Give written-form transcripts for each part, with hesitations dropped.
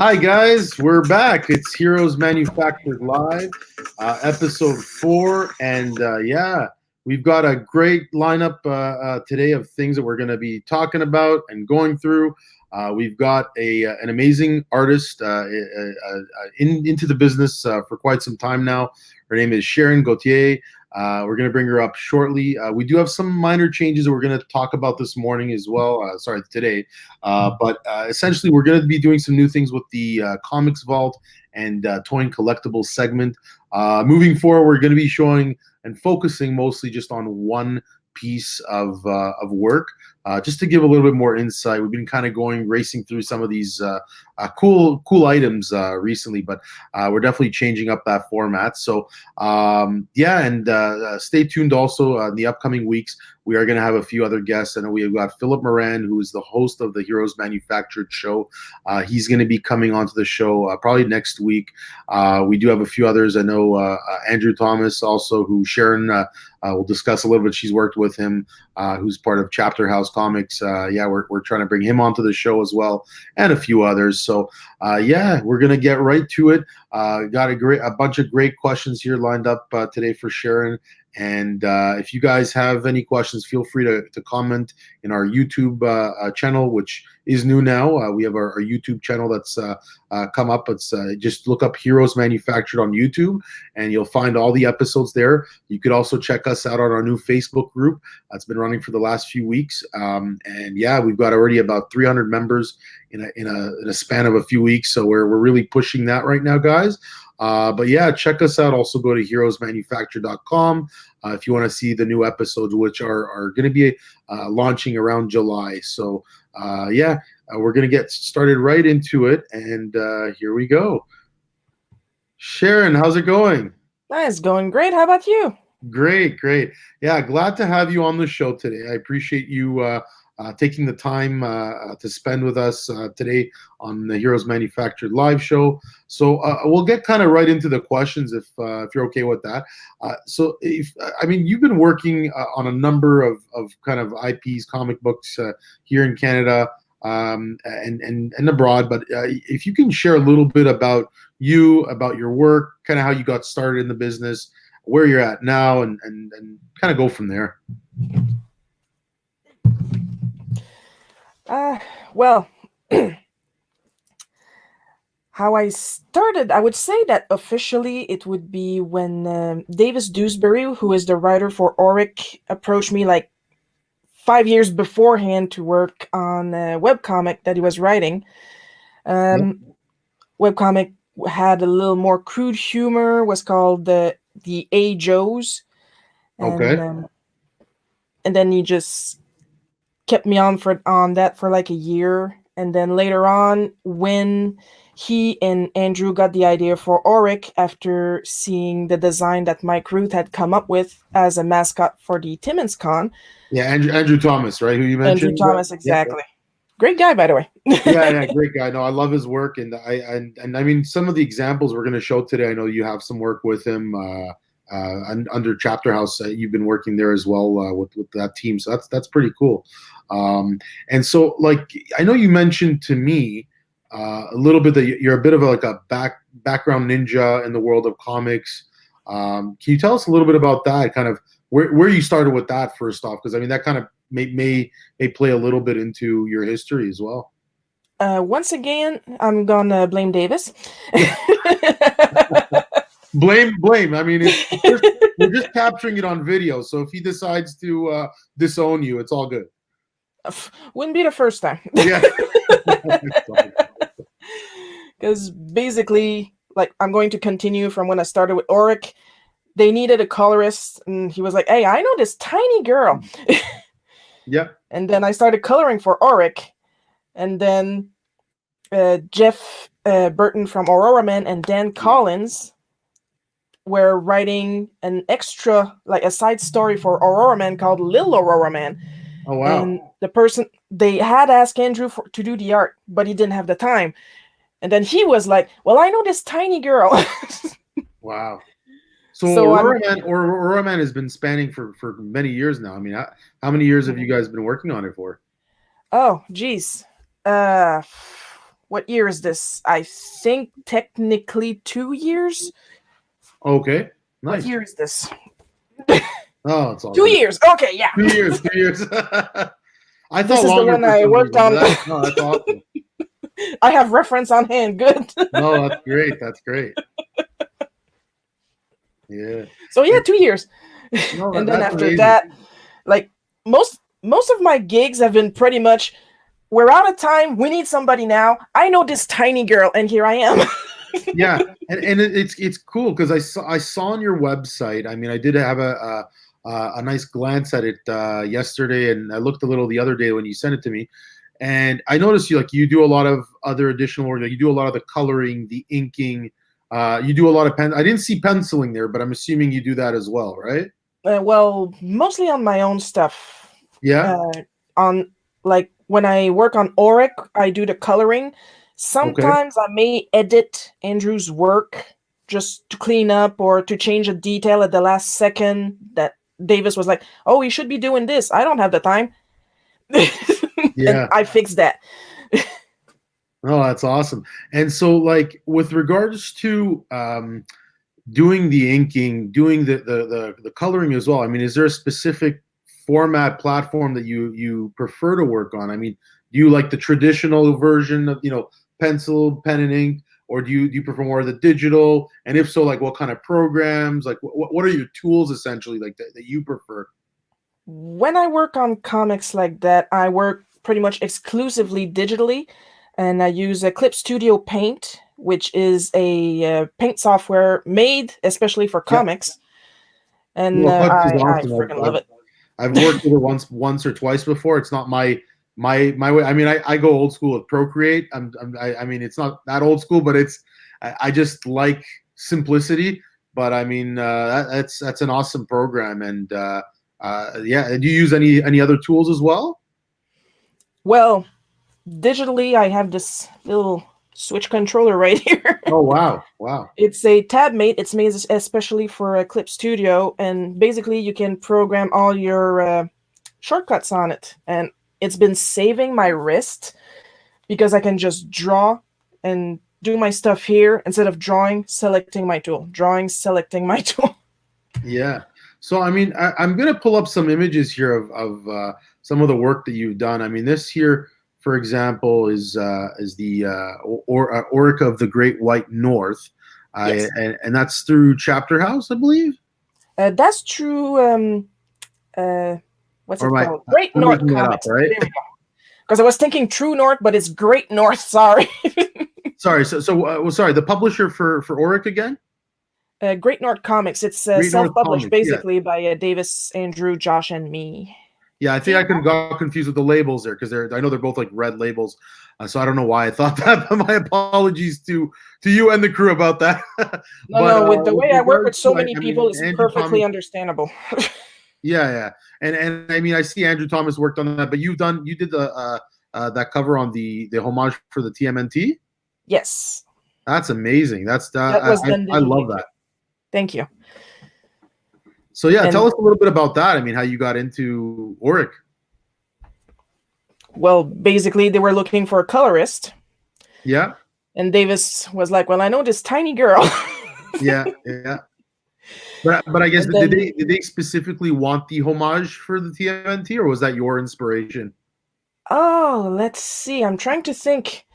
Hi guys, we're back. It's Heroes Manufactured Live, episode 4, and we've got a great lineup today of things that we're going to be talking about and going through. We've got an amazing artist into the business for quite some time now. Her name is Sharon Gauthier. We're going to bring her up shortly. We do have some minor changes that we're going to talk about this morning as well. Today. But essentially, we're going to be doing some new things with the Comics Vault and Toy and Collectibles segment. Moving forward, we're going to be showing and focusing mostly just on one piece of work. Just to give a little bit more insight, we've been kind of racing through some of these cool items recently, but we're definitely changing up that format. So stay tuned. Also, in the upcoming weeks, we are going to have a few other guests. I know we've got Philip Moran, who is the host of the Heroes Manufactured show. He's going to be coming onto the show probably next week. We do have a few others. I know Andrew Thomas, also, who Sharon will discuss a little bit. She's worked with him, who's part of Chapter House Comics. We're trying to bring him onto the show as well, and a few others. So we're gonna get right to it. Got a bunch of great questions here lined up today for Sharon. And if you guys have any questions, feel free to comment in our YouTube channel, which is new now. We have our YouTube channel that's come up. It's just look up Heroes Manufactured on YouTube, and you'll find all the episodes there. You could also check us out on our new Facebook group. That's been running for the last few weeks. We've got already about 300 members in a span of a few weeks. So we're really pushing that right now, guys. Check us out. Also go to heroesmanufacture.com if you want to see the new episodes, which are going to be launching around July. So we're going to get started right into it. And here we go. Sharon, how's it going? It's going great. How about you? Great. Yeah, glad to have you on the show today. I appreciate you taking the time to spend with us today on the Heroes Manufactured live show. So we'll get kind of right into the questions if you're okay with that. You've been working on a number of kind of IPs, comic books here in Canada and abroad. But if you can share a little bit about you, about your work, kind of how you got started in the business, where you're at now, and kind of go from there. How I started, I would say that officially it would be when Davis Dewsbury, who is the writer for Auric, approached me like 5 years beforehand to work on a webcomic that he was writing. Webcomic had a little more crude humor, was called the A. Joes. And then he just kept me on that for like a year. And then later on, when he and Andrew got the idea for Auric after seeing the design that Mike Ruth had come up with as a mascot for the Timmins Con. Yeah, Andrew Thomas, right? Who you mentioned? Andrew Thomas, exactly. Yeah. Great guy, by the way. yeah, great guy. No, I love his work, and I mean some of the examples we're going to show today. I know you have some work with him under Chapter House. You've been working there as well with that team, so that's pretty cool. And so, like, I know you mentioned to me a little bit that you're a bit of a background ninja in the world of comics. Can you tell us a little bit about that? Kind of where you started with that first off, because I mean that kind of may play a little bit into your history as well. Once again, I'm gonna blame Davis. Blame. I mean, we're just capturing it on video, so if he decides to disown you, it's all good. Wouldn't be the first time. Yeah. Because basically, like, I'm going to continue from when I started with Auric. They needed a colorist, and he was like, "Hey, I know this tiny girl." Yeah. And then I started coloring for Auric, and then Jeff Burton from Auroraman and Dan Collins were writing an extra, like a side story for Auroraman called Lil Auroraman. Oh, wow. And the person, they had asked Andrew to do the art, but he didn't have the time. And then he was like, "Well, I know this tiny girl." Wow. So Auroraman has been spanning for many years now. I mean, how many years have you guys been working on it for? Oh, geez. what year is this? I think technically 2 years. Okay, What nice. year is this? Oh, it's all 2 years. Okay, yeah. 2 years, 2 years. I This thought is the longer one for I some worked reason, but on. that's awesome. I have reference on hand. Good. No, that's great. That's great. Yeah. So yeah, And 2 years. no, And then that's after amazing. that, like most of my gigs have been pretty much, we're out of time. We need somebody now. I know this tiny girl, and here I am. Yeah, and it's cool because I saw on your website. I mean, I did have a nice glance at it yesterday, and I looked a little the other day when you sent it to me, and I noticed you do a lot of other additional work. Like you do a lot of the coloring, the inking. You do a lot of pen. I didn't see penciling there, but I'm assuming you do that as well, right? Well, mostly on my own stuff. Yeah. Uh, on like when I work on Auric, I do the coloring. Okay. Sometimes I may edit Andrew's work just to clean up or to change a detail at the last second that Davis was like, "Oh, you should be doing this." I don't have the time. And Yeah. I fixed that. Oh, that's awesome. And so, like, with regards to doing the inking, doing the coloring as well. I mean, is there a specific format platform that you prefer to work on? I mean, do you like the traditional version of pencil, pen, and ink, or do you prefer more of the digital? And if so, like, what kind of programs? Like, what are your tools essentially like that you prefer? When I work on comics like that, I work pretty much exclusively digitally, and I use a Clip Studio Paint, which is a paint software made especially for Yeah, comics, and well, Clips is I awesome. freaking love it. I've worked with it once or twice before. It's not my way. I mean, I go old school with Procreate. I mean, it's not that old school, but I just like simplicity. But I mean, that's an awesome program. And yeah, do you use any other tools as well? Well, digitally, I have this little Switch controller right here. Oh wow, wow. It's a tab mate. It's made especially for Clip Studio, and basically you can program all your shortcuts on it. And it's been saving my wrist because I can just draw and do my stuff here instead of drawing, selecting my tool, drawing, selecting my tool. Yeah. So I mean, I'm gonna pull up some images here of some of the work that you've done. I mean, this here, for example, is the Auric of the Great White North, Yes, and that's through Chapter House, I believe. that's true. What's Or it am I called? Great I'm North making that up, Comics. right? There we go. Because I was thinking True North, but it's Great North. Sorry. Sorry. Well, sorry. The publisher for Auric again? Great North Comics. It's Great North self-published Comics. Yeah. basically by Davis, Andrew, Josh, and me. Yeah, I think I could have got confused with the labels there because I know they're both like red labels, so I don't know why I thought that. But my apologies to you and the crew about that. No, But no. With the with way I work regards with to, so many I people, mean, it's Andrew perfectly Thomas, understandable. yeah, yeah, and I mean, I see Andrew Thomas worked on that, but you did the that cover on the homage for the TMNT. Yes, That's amazing. That's that was done I love digitally too. that. Thank you. So yeah, tell And us a little bit about that. I mean, how you got into Auric. well, basically, they were looking for a colorist, Yeah, and Davis was like, "Well, I know this tiny girl." yeah, yeah. But I guess And then, did they specifically want the homage for the TMNT, or was that your inspiration? oh, let's see. I'm trying to think.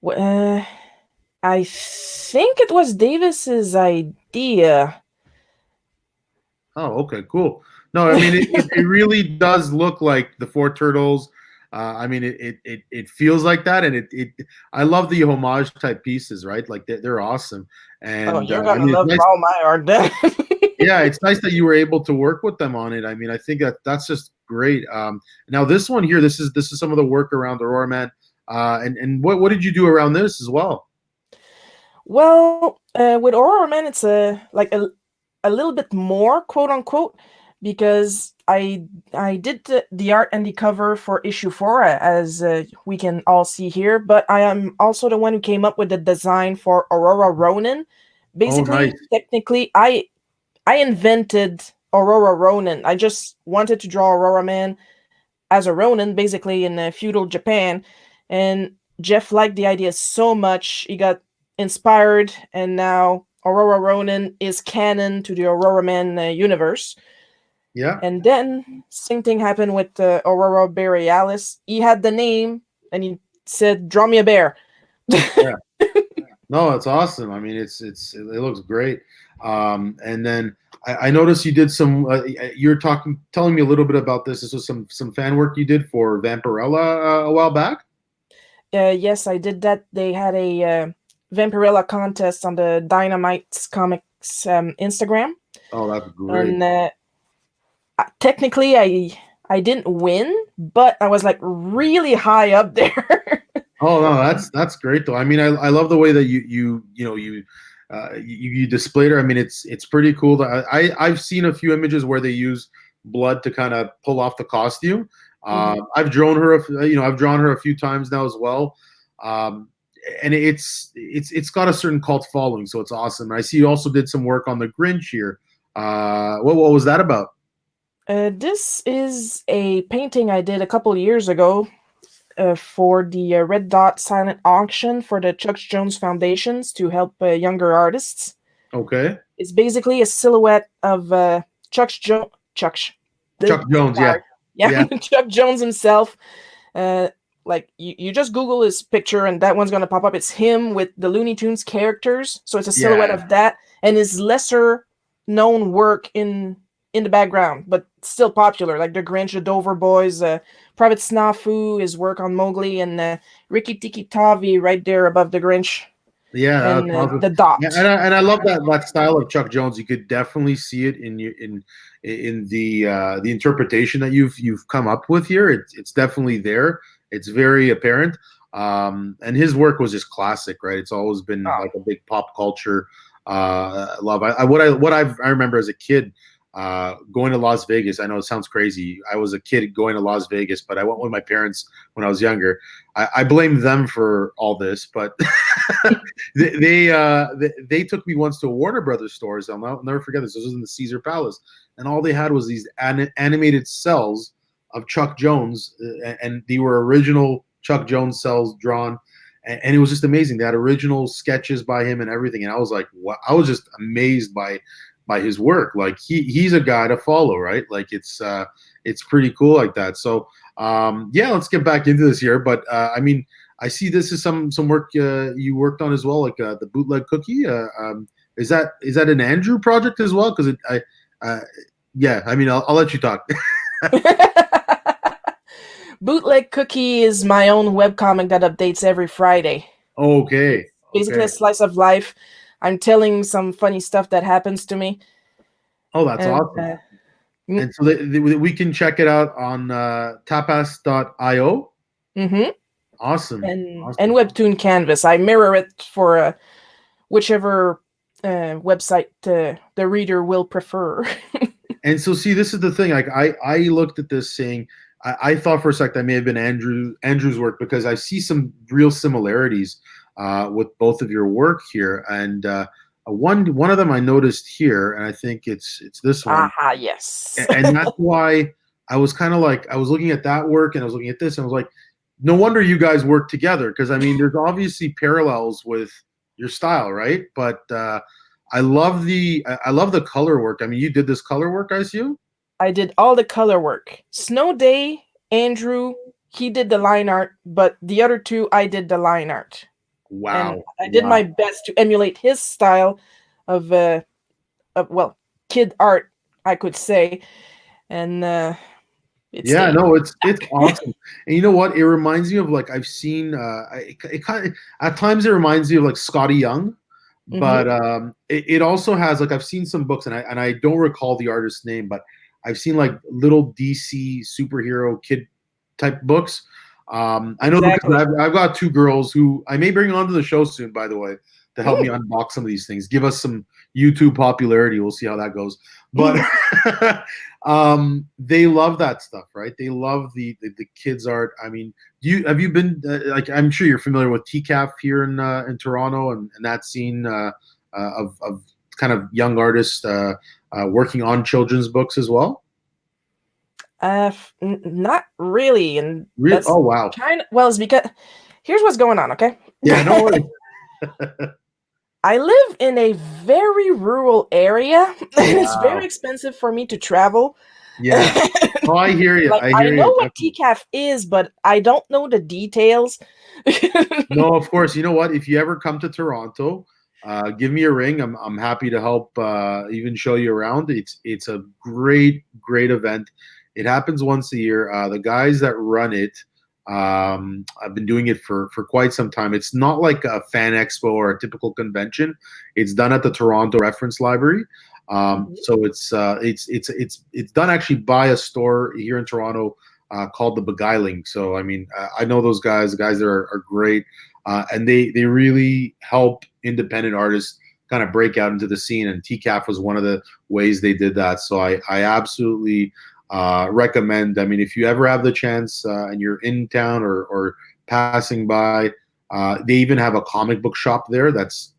Uh, I think it was Davis's idea. Oh, okay, cool. No, I mean it really does look like the Four Turtles. I mean it feels like that, and it I love the homage type pieces, right? Like they're awesome, Oh, and you're I gonna mean it's love nice. all my art then. Yeah, it's nice that you were able to work with them on it. I mean, I think that's just great. Now this one here, this is some of the work around Auroraman. And what did you do around this as well? Well, with Auroraman, it's a little bit more quote unquote because I did the art and the cover for issue 4, as we can all see here. But I am also the one who came up with the design for Auroraman. Oh, nice. Basically, technically, I invented Auroraman. I just wanted to draw Auroraman as a Ronin, basically in feudal Japan, and Jeff liked the idea so much, he got inspired, and now Auroraman is canon to the Auroraman universe. Yeah. And then same thing happened with Aurora Borealis. He had the name, and he said, "Draw me a bear." Yeah. No, it's awesome. I mean, it looks great. And then I noticed you did some. You're telling me a little bit about this. This was some fan work you did for Vampirella a while back. Yes, I did that. They had a Vampirella contest on the Dynamite's Comics Instagram, Oh, that's great. and technically I didn't win, but I was like really high up there. Oh no, that's great though. I mean, I love the way that you displayed her. I mean, it's pretty cool. I've seen a few images where they use blood to kind of pull off the costume. I've drawn her, I've drawn her a few times now as well. Um, and it's got a certain cult following, so it's awesome. I see you also did some work on the Grinch here. What was that about? This is a painting I did a couple years ago for the Red Dot Silent Auction for the Chuck Jones Foundations to help younger artists. Okay. It's basically a silhouette of Chuck Jones. Chuck Jones, yeah. Yeah, Chuck Jones himself. Like you just Google his picture and that one's gonna pop up. It's him with the Looney Tunes characters. So it's a silhouette of that and his lesser known work in the background, but still popular, like the Grinch, the Dover Boys, Private Snafu, his work on Mowgli, and Rikki Tikki Tavi right there above the Grinch. Yeah, And the dot. Yeah, and I love that style of Chuck Jones. You could definitely see it in the interpretation that you've come up with here. It's definitely there. It's very apparent. And his work was just classic, right? It's always been like a big pop culture love. I remember as a kid going to Las Vegas. I know it sounds crazy. I was a kid going to Las Vegas, but I went with my parents when I was younger. I blame them for all this, but they took me once to a Warner Brothers stores. I'll never forget this. This was in the Caesar Palace, and all they had was these animated cells of Chuck Jones, and they were original Chuck Jones cells drawn, and it was just amazing. They had original sketches by him and everything, and I was like, wow. I was just amazed by his work. Like he's a guy to follow, right? Like it's pretty cool like that. So yeah, let's get back into this here. But I mean, I see this is some work you worked on as well, like the bootleg cookie. Is that an Andrew project as well? Because yeah, I mean, I'll let you talk. Bootleg Cookie is my own webcomic that updates every Friday. Okay. Basically a slice of life. I'm telling some funny stuff that happens to me. Oh, that's awesome. And so we can check it out on tapas.io. Mm-hmm. Awesome. And Webtoon Canvas. I mirror it for whichever website the reader will prefer. And so, see, this is the thing. Like, I looked at this saying, I thought for a sec that may have been Andrew's work, because I see some real similarities with both of your work here. And one of them I noticed here, and I think it's this one. Yes. And that's why I was kind of like, I was looking at that work and I was looking at this and I was like, no wonder you guys work together, because I mean, there's obviously parallels with your style, right? But I love the color work. I mean, you did this color work, I assume? I did all the color work. Snow Day, Andrew, he did the line art, but the other two, I did the line art. Wow. And I did my best to emulate his style of kid art, I could say. And it's awesome. And you know what? It reminds me of, like, I've seen it kind of, at times it reminds me of like Scotty Young. But it also has, like, I've seen some books, and I don't recall the artist's name, but I've seen like little DC superhero kid type books. I know because I've got two girls who I may bring onto the show soon, by the way, to help me unbox some of these things, give us some YouTube popularity. We'll see how that goes. But they love that stuff, right? They love the kids art. I mean, have you been like, I'm sure you're familiar with TCAF here in Toronto and that scene of kind of young artists working on children's books as well? Not really, and really? Oh wow! It's because here's what's going on, okay? Yeah, no worries. I live in a very rural area, and it's very Wow. expensive for me to travel. Yeah. Oh, I hear you. Like, I I hear know you. what TCAF is, but I don't know the details. No, of course. You know what? If you ever come to Toronto, give me a ring. I'm happy to help. Even show you around. It's a great event. It happens once a year. The guys that run it, I've been doing it for quite some time. It's not like a fan expo or a typical convention. It's done at the Toronto Reference Library. Mhm. So it's done actually by a store here in Toronto called the Beguiling. So I mean, I know those guys. The guys there are great, and they really help independent artists kind of break out into the scene. And TCAF was one of the ways they did that. So I absolutely recommend. I mean, if you ever have the chance and you're in town or passing by, they even have a comic book shop there that's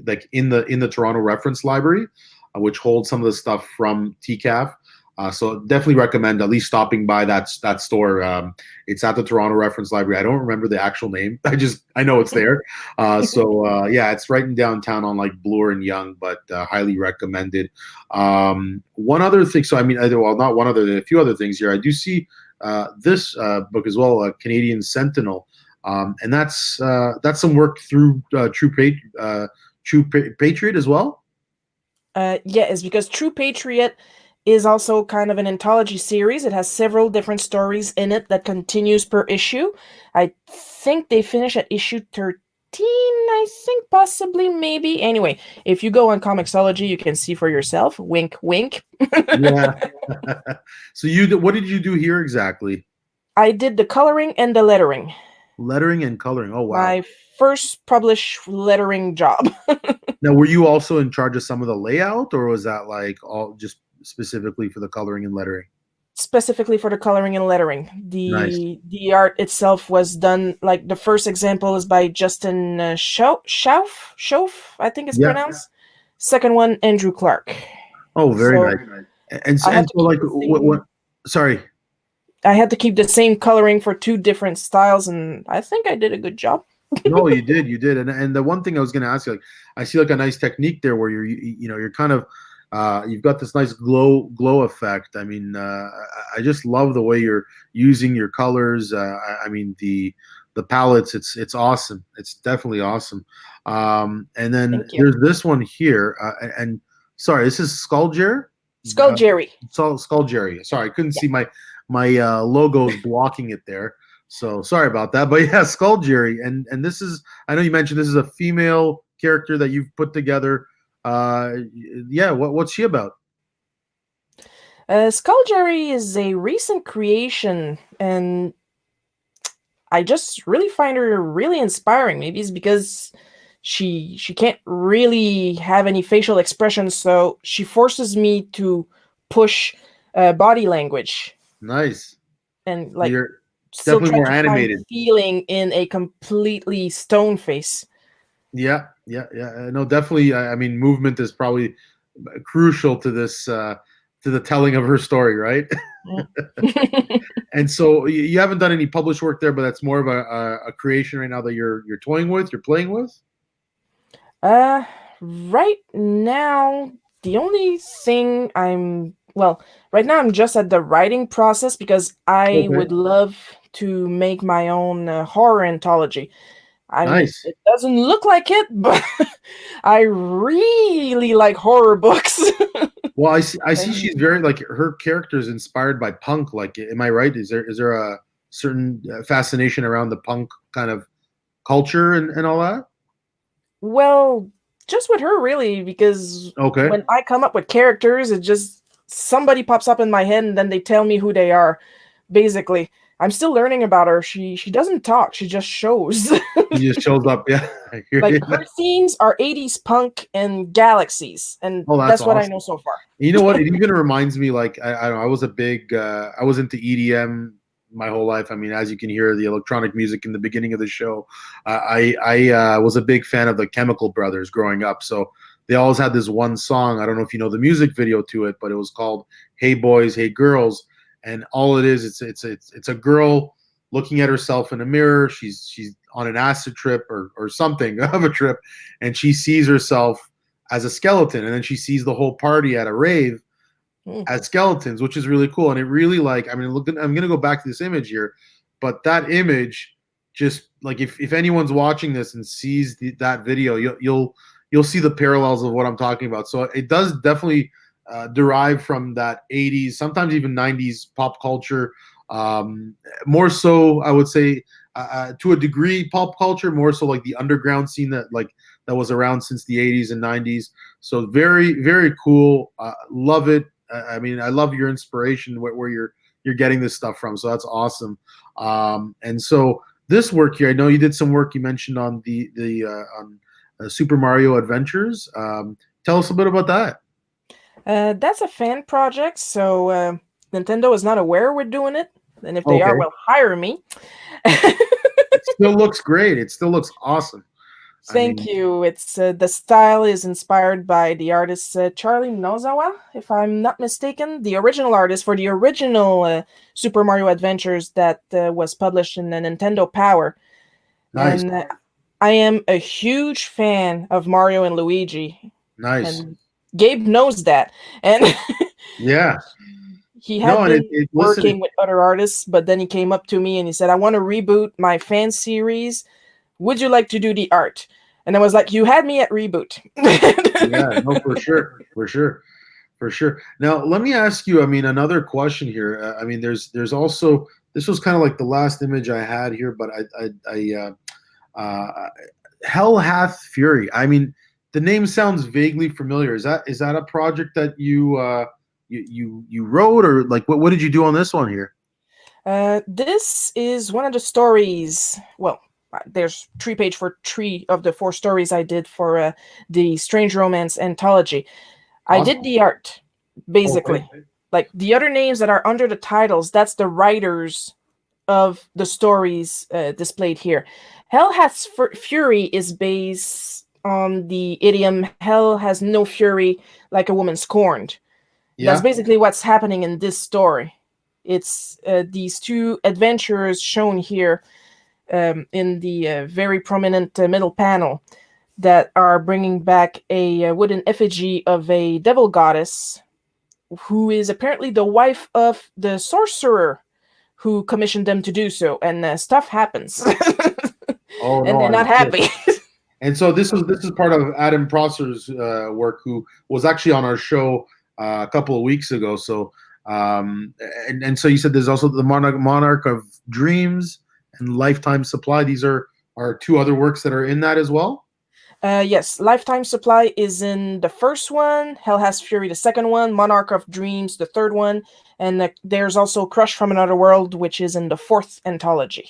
like in the Toronto Reference Library, which holds some of the stuff from TCAF. So definitely recommend at least stopping by that store. It's at the Toronto Reference Library. I don't remember the actual name. I know it's there. Yeah, it's right in downtown on like Bloor and Yonge, but highly recommended. One other thing. So I mean, well, not one other. A few other things here. I do see this book as well, Canadian Sentinel, and that's some work through True Patriot as well. Yeah, it's because True Patriot is also kind of an anthology series. It has several different stories in it that continues per issue. I think they finish at issue 13, I think, possibly, maybe. Anyway, if you go on Comixology, you can see for yourself. Wink, wink. Yeah. So what did you do here exactly? I did the coloring and the lettering. Lettering and coloring. Oh wow. My first published lettering job. Now, were you also in charge of some of the layout, or was that like all just specifically for the coloring and lettering? Specifically for the coloring and lettering. Nice. The art itself was done, like the first example is by Justin Schauf, I think it's Yeah. pronounced. Second one, Andrew Clark. Oh, very So nice. And I so, had and to so keep like the what? same. Sorry. I had to keep the same coloring for two different styles, and I think I did a good job. No, you did. And the one thing I was going to ask you, like, I see like a nice technique there where you're kind of, you've got this nice glow effect. I mean, I just love the way you're using your colors. I mean, the palettes, it's awesome. It's definitely awesome. And then Thank you. there's this one here, and sorry, this is Skull Skull Jerry. Skull Jerry. Sorry, I couldn't see my logos blocking it there. So sorry about that, but yeah, Skull Jerry, and this is, I know you mentioned this is a female character that you've put together. Yeah, what's she about? Skull Jerry is a recent creation, and I just really find her really inspiring. Maybe it's because she can't really have any facial expressions, so she forces me to push body language Nice. and So like you're still definitely try more to find animated. feeling in a completely stone face. Yeah. No, definitely. I mean, movement is probably crucial to this to the telling of her story, right? And so you haven't done any published work there, but that's more of a creation right now that you're toying with, you're playing with. uh, right now, the only thing right now I'm just at the writing process because I Okay. would love to make my own horror anthology. I mean, Nice. it doesn't look like it, but I really like horror books. Well, I see she's And very like her character is inspired by punk. Like, am I right? Is there a certain fascination around the punk kind of culture and all that? well, just with her really, because Okay. when I come up with characters, it just somebody pops up in my head and then they tell me who they are. Basically, I'm still learning about her. She doesn't talk; she just shows. He just shows up. Yeah. I hear Like you. her themes are 80s punk and galaxies, and Oh, that's that's what I know awesome. so far. You know what? It even reminds me, like, I don't know, I was a big, I was into EDM my whole life. I mean, as you can hear, the electronic music in the beginning of the show, I was a big fan of the Chemical Brothers growing up. So they always had this one song. I don't know if you know the music video to it, but it was called "Hey Boys, Hey Girls," and all it is, it's a girl looking at herself in a mirror. She's on an acid trip or something of a trip, and she sees herself as a skeleton, and then she sees the whole party at a rave as skeletons, which is really cool. And it really, like, I mean, look, I'm gonna go back to this image here, but that image, just like, if anyone's watching this and sees that video, you'll see the parallels of what I'm talking about. So it does definitely derive from that 80s, sometimes even 90s pop culture. More so, I would say, to a degree, pop culture, more so like the underground scene that was around since the 80s and 90s. So very, very cool. Love it. I mean, I love your inspiration where you're getting this stuff from. So that's awesome. And so this work here, I know you did some work you mentioned on the on Super Mario Adventures. Tell us a bit about that. That's a fan project, so Nintendo is not aware we're doing it. And if they are, Okay. well, hire me. It still looks great. It still looks awesome. I Thank mean, you. It's the style is inspired by the artist Charlie Nozawa, if I'm not mistaken, the original artist for the original Super Mario Adventures that was published in the Nintendo Power. nice, And I am a huge fan of Mario and Luigi, nice. and Gabe knows that. And Yeah. he No, had and been listen, working with other artists, but then he came up to me and he said, "I want to reboot my fan series. Would you like to do the art?" And I was like, "You had me at reboot." yeah, no, for sure, for sure, for sure. Now, let me ask you, I mean, another question here. I mean, there's also, this was kind of like the last image I had here, but uh, Hell Hath Fury. I mean, the name sounds vaguely familiar. Is that a project that you wrote, or like what did you do on this one here? This is one of the stories. Well, there's 3 page for 3 of the 4 stories I did for the Strange Romance anthology. I did Awesome. the art, Okay. basically. Like the other names that are under the titles, that's the writers of the stories displayed here. Hell Has Fury is based on the idiom "Hell has no fury like a woman scorned." That's Yeah. basically what's happening in this story. It's these 2 adventurers shown here in the very prominent middle panel that are bringing back a wooden effigy of a devil goddess who is apparently the wife of the sorcerer who commissioned them to do so, and stuff happens. Oh And no, they're I'm not sure. happy. And so this is part of Adam Prosser's work, who was actually on our show a couple of weeks ago. So and so you said there's also the Monarch of Dreams and Lifetime Supply. These are 2 other works that are in that as well. Yes, Lifetime Supply is in the first one, Hell Has Fury the second one, Monarch of Dreams the third one, and there's also Crush from Another World, which is in the fourth anthology.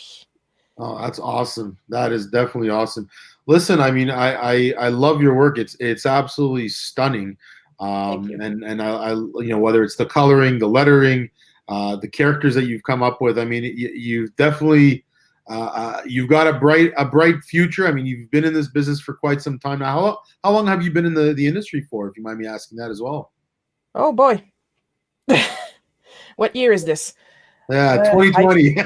Oh, that's awesome. That is definitely awesome. Listen, I mean, I love your work. It's absolutely stunning. Thank you. And whether it's the coloring, the lettering, the characters that you've come up with. I mean, you've definitely you've got a bright future. I mean, you've been in this business for quite some time now. How long have you been in the industry for, if you mind me asking that as well? Oh boy. What year is this? Yeah, I 2020.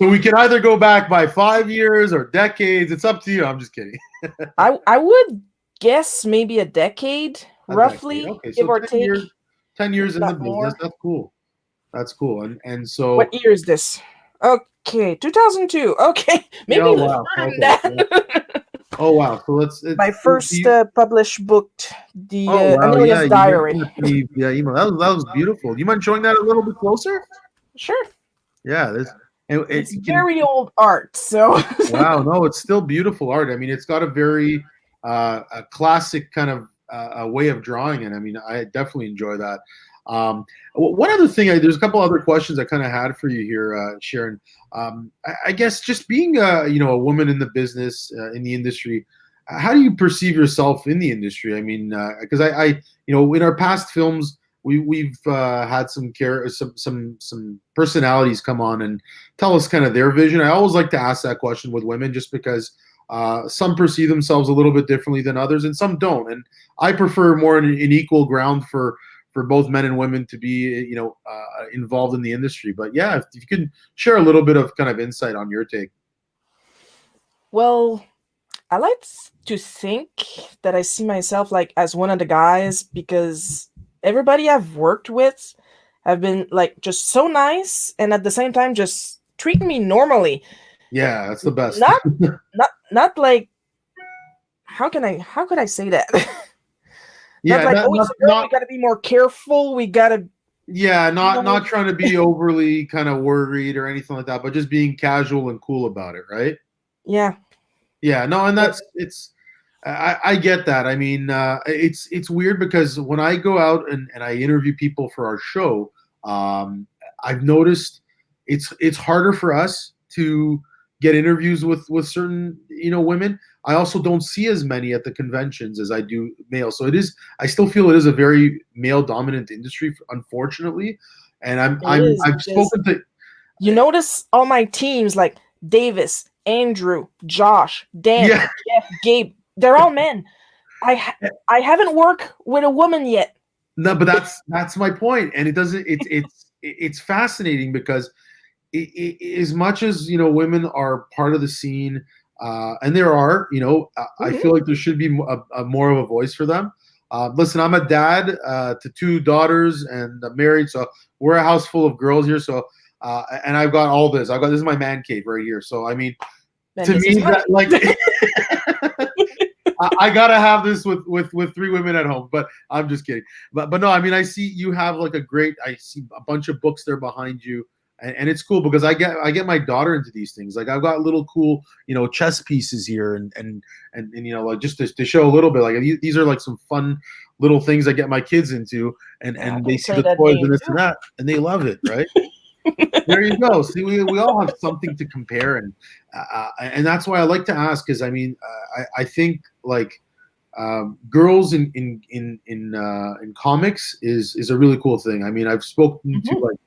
So we can either go back by 5 years or decades. It's up to you. I'm just kidding. I would guess maybe a decade, A decade. roughly, Okay, give so or 10 take, years, 10 if years in the not business. more. That's cool. That's cool. And so, What year is this? Okay, 2002. Okay, maybe oh further wow. than Okay. Yeah. that. Oh wow. So My do first you, published book, the oh wow, yeah, Amelia's you Diary. mentioned that to me via email. That was beautiful. You mind showing that a little bit closer? Sure. Yeah, this and It's it can. very old art, so Wow, no, it's still beautiful art. I mean, it's got a very a classic kind of a way of drawing it. I mean, I definitely enjoy that. One other thing, there's a couple other questions I kind of had for you here, Sharon. I guess just being a woman in the business in the industry, how do you perceive yourself in the industry? I mean, because in our past films, we've had some personalities come on and tell us kind of their vision. I always like to ask that question with women, just because some perceive themselves a little bit differently than others, and some don't. And I prefer more an equal ground for both men and women to be involved in the industry. But yeah, if you can share a little bit of kind of insight on your take. Well, I like to think that I see myself like as one of the guys because everybody I've worked with have been like just so nice and at the same time just treating me normally. Yeah, that's the best. Not like how could I say that? Not Yeah, like, oh, it's a girl, we gotta be more careful, we gotta not trying to be overly kind of worried or anything like that, but just being casual and cool about it, right? Yeah. Yeah, no, and I get that. I mean, it's weird because when I go out and I interview people for our show, I've noticed it's harder for us to get interviews with certain women. I also don't see as many at the conventions as I do male. So I still feel it is a very male dominant industry, unfortunately. And I've spoken to. You notice all my teams like Davis, Andrew, Josh, Dan, Yeah. Jeff, Gabe, they're all men. I haven't worked with a woman yet. No, but that's my point, and it's fascinating because as much as women are part of the scene, and there are, I feel like there should be more of a voice for them. Listen, I'm a dad to 2 daughters and I'm married, so we're a house full of girls here. So, and I've got all this. This is my man cave right here. So, I mean, to me, that like. I gotta have this with 3 women at home, but I'm just kidding. But no, I mean, I see you have like I see a bunch of books there behind you, and it's cool because I get my daughter into these things. Like I've got little cool chess pieces here, and like just to show a little bit. Like these are like some fun little things I get my kids into, and they see the toys and this and that, and they love it, right? There you go. See, we all have something to compare, and that's why I like to ask, because I mean, I think like girls in comics is a really cool thing. I mean, I've spoken to like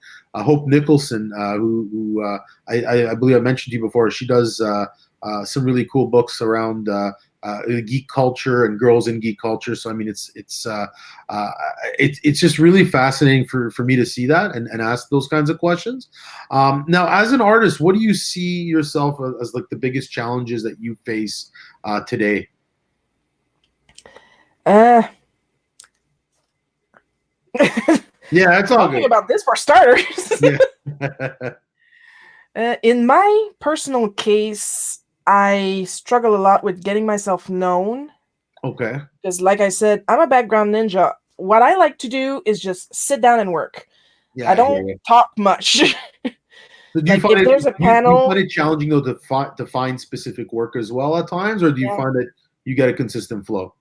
Hope Nicholson, who I believe I mentioned to you before. She does some really cool books around geek culture and girls in geek culture. So I mean, it's just really fascinating for me to see that and ask those kinds of questions. Now, as an artist, what do you see yourself as like the biggest challenges that you face today? Yeah, it's all Talking good. about this for starters. Yeah. In my personal case, I struggle a lot with getting myself known. Okay. Because, like I said, I'm a background ninja. What I like to do is just sit down and work. Yeah, I don't talk much. So do you find it? Do you find it challenging though to find specific work as well at times, or do you find that you get a consistent flow?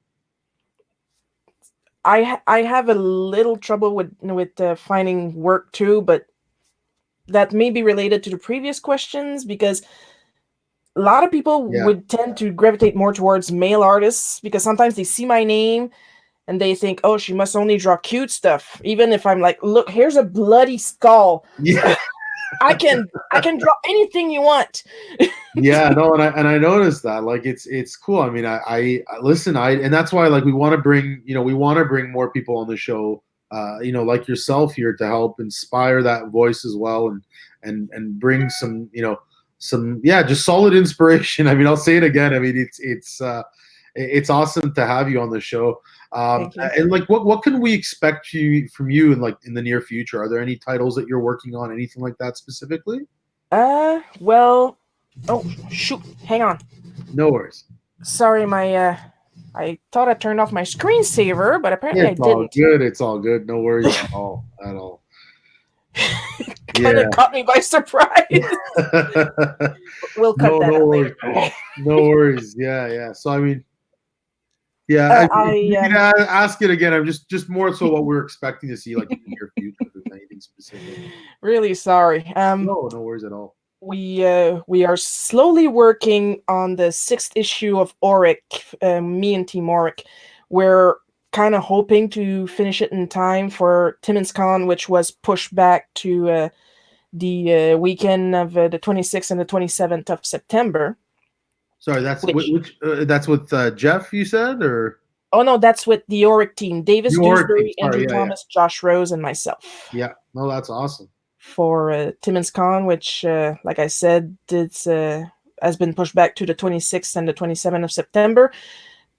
I have a little trouble with finding work too, but that may be related to the previous questions because a lot of people would tend to gravitate more towards male artists because sometimes they see my name and they think, oh, she must only draw cute stuff. Even if I'm like, look, here's a bloody skull. Yeah. I can draw anything you want. Yeah, no, and I noticed that. Like it's cool. I mean, I listen, and that's why like we want to bring more people on the show, like yourself here to help inspire that voice as well and bring some, just solid inspiration. I mean, I'll say it again. I mean, it's awesome to have you on the show. And like, what can we expect from you in the near future? Are there any titles that you're working on, anything like that specifically? Well, oh shoot, hang on. No worries. Sorry, I thought I turned off my screensaver, but apparently I didn't. It's all good. No worries at all. Kind of caught me by surprise. We'll cut that out later. No worries. Yeah. So I mean, yeah, you can ask it again. I'm just more so what we're expecting to see, like in the near future, if there's anything specific. Really sorry. No worries at all. We are slowly working on the 6th issue of Auric. Me and Team Auric. We're kind of hoping to finish it in time for Timmins Con, which was pushed back to the weekend of the 26th and the 27th of September. Sorry, that's which that's with Jeff, you said, or? Oh no, that's with the Auric team: Davis The Auric team. Dewsbury, Sorry, Andrew yeah, Thomas, Josh Rose, and myself. yeah. No, that's awesome. For Timmins Con, which, like I said, it's has been pushed back to the 26th and the 27th of September.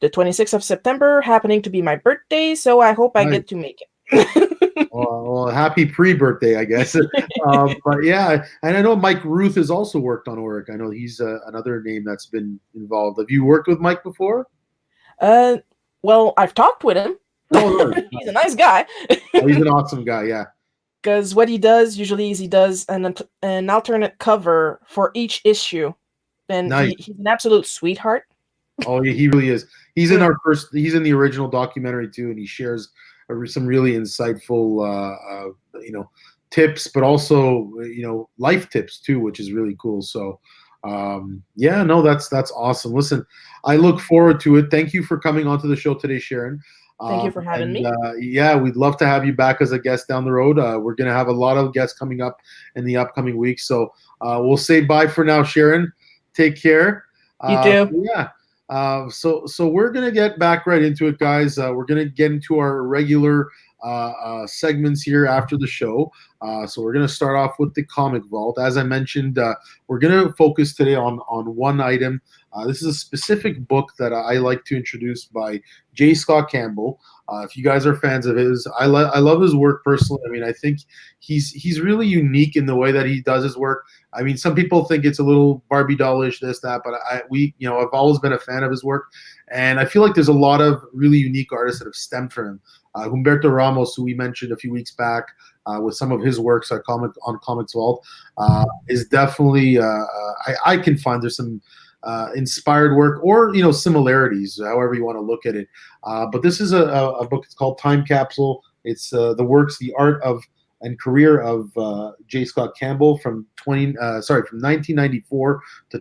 The 26th of September happening to be my birthday, so I hope I Nice. get to make it. Well, happy pre-birthday, I guess. But yeah, and I know Mike Ruth has also worked on Auric. I know he's another name that's been involved. Have you worked with Mike before? uh, well, I've talked with him. Oh, nice. He's a nice guy. Oh, he's an awesome guy. Yeah. Because what he does usually is he does an alternate cover for each issue, and Nice. he's an absolute sweetheart. Oh, yeah, he really is. He's in Mm. our first. He's in the original documentary too, and he shares some really insightful, tips, but also life tips too, which is really cool. So, yeah, no, that's awesome. Listen, I look forward to it. Thank you for coming onto the show today, Sharon. Thank you for having me. Yeah, we'd love to have you back as a guest down the road. We're going to have a lot of guests coming up in the upcoming weeks. So we'll say bye for now, Sharon. Take care. You too. Yeah. So we're gonna get back right into it, guys. We're gonna get into our regular segments here after the show. So we're gonna start off with the comic vault. As I mentioned, we're gonna focus today on one item. This is a specific book that I like to introduce by J. Scott Campbell. If you guys are fans of his, I love his work personally. I mean, I think he's really unique in the way that he does his work. I mean, some people think it's a little Barbie dollish, this, that, but I've always been a fan of his work, and I feel like there's a lot of really unique artists that have stemmed from him. Humberto Ramos, who we mentioned a few weeks back, with some of his works on Comics Vault, is definitely I can find there's some inspired work or similarities, however you want to look at it. But this is a book. It's called Time Capsule. It's the art of and career of J. Scott Campbell from 1994 to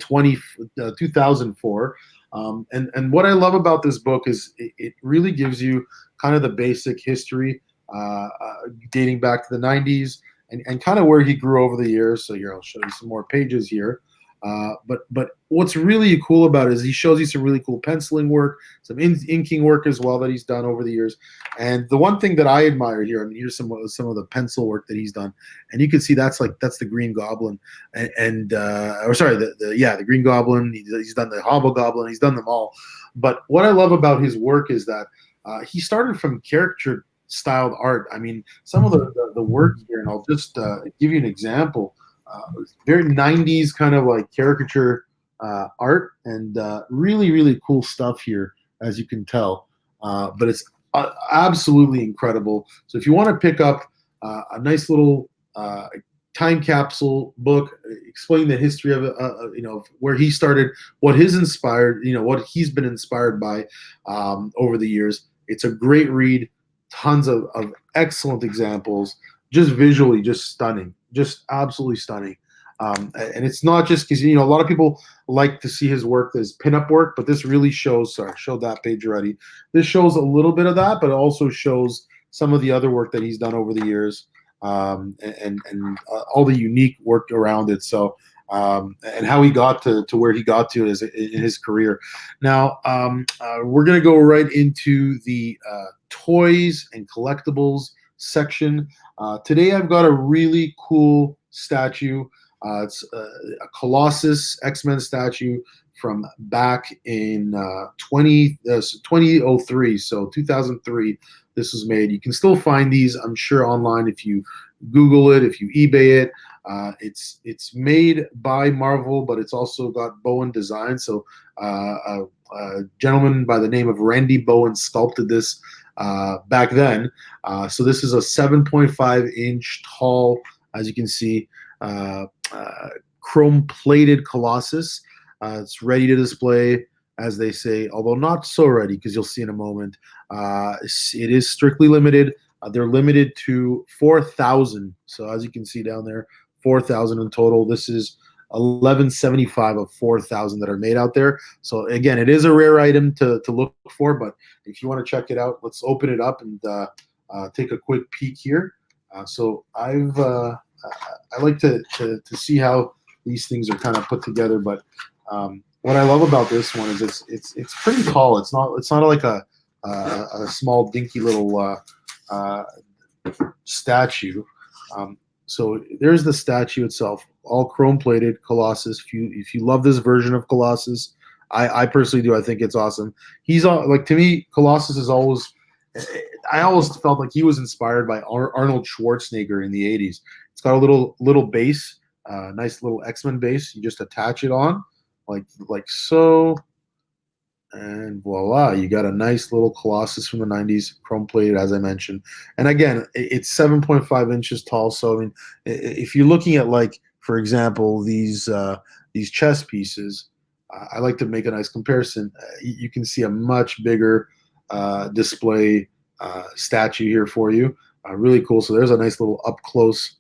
2004. And what I love about this book is it really gives you kind of the basic history dating back to the 90s and kind of where he grew over the years. So here, I'll show you some more pages here. But what's really cool about it is he shows you some really cool penciling work, some inking work as well that he's done over the years. And the one thing that I admire here, I mean, here's some of the pencil work that he's done, and you can see that's the Green Goblin, the Green Goblin. He's done the Hobgoblin. He's done them all. But what I love about his work is that he started from caricature styled art. I mean, some of the work here, and I'll just give you an example. Very 90s kind of like caricature art, and really, really cool stuff here, as you can tell. But it's absolutely incredible. So if you want to pick up a nice little time capsule book explaining the history of where he started, what he's been inspired by over the years, it's a great read. Tons of excellent examples, just visually, just stunning, just absolutely stunning. And it's not just because a lot of people like to see his work as pinup work, but this really shows. Sorry, I showed that page already. This shows a little bit of that, but it also shows some of the other work that he's done over the years, and all the unique work around it. So. And how he got to where he got to in his career. Now, we're going to go right into the toys and collectibles section. Today, I've got a really cool statue. It's a Colossus X-Men statue from back in 2003, so 2003. This was made. You can still find these, I'm sure, online if you Google it, if you eBay it. It's made by Marvel, but it's also got Bowen design. So a gentleman by the name of Randy Bowen sculpted this back then. So this is a 7.5-inch tall, as you can see, chrome-plated Colossus. It's ready to display, as they say, although not so ready, because you'll see in a moment. It is strictly limited. They're limited to 4,000. So as you can see down there, 4,000 in total. This is 1175 of 4,000 that are made out there. So again, it is a rare item to look for, but if you want to check it out, let's open it up and take a quick peek here. So I like to see how these things are kind of put together, but what I love about this one is it's pretty tall. It's not like a a small dinky little statue. So there's the statue itself, all chrome plated Colossus. If you love this version of Colossus, I personally do. I think it's awesome. He's all like, to me, Colossus is always. I always felt like he was inspired by Arnold Schwarzenegger in the '80s. It's got a little base, nice little X-Men base. You just attach it on, like so, and voila, you got a nice little Colossus from the '90s, chrome plated, as I mentioned. And again, it's 7.5 inches tall. So I mean, if you're looking at, like, for example, these chess pieces, I like to make a nice comparison. You can see a much bigger display statue here for you. Really cool. So there's a nice little up close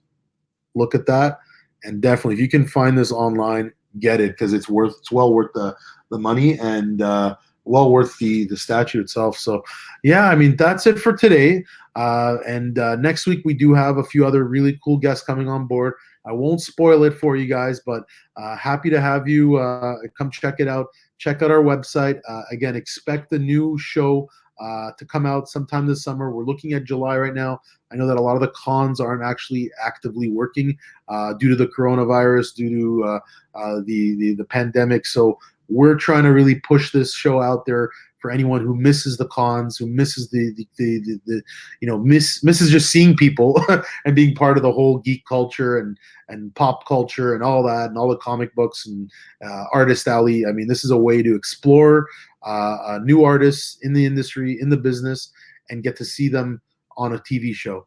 look at that. And definitely, if you can find this online, get it, because it's well worth the money, and well worth the statue itself. So yeah, I mean, that's it for today. And next week we do have a few other really cool guests coming on board. I won't spoil it for you guys, but happy to have you come check it out. Check out our website. Again, expect the new show to come out sometime this summer. We're looking at July right now. I know that a lot of the cons aren't actually actively working due to the coronavirus, due to the pandemic. So we're trying to really push this show out there for anyone who misses the cons, who misses misses just seeing people and being part of the whole geek culture and pop culture and all that, and all the comic books and artist alley. I mean, this is a way to explore new artists in the industry, in the business, and get to see them on a TV show.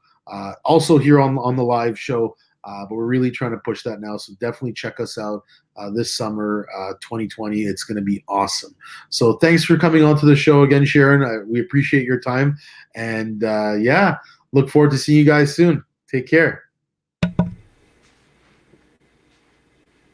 Also here on the live show, but we're really trying to push that now. So definitely check us out this summer, 2020. It's going to be awesome. So thanks for coming on to the show again, Sharon. We appreciate your time. And yeah, look forward to seeing you guys soon. Take care.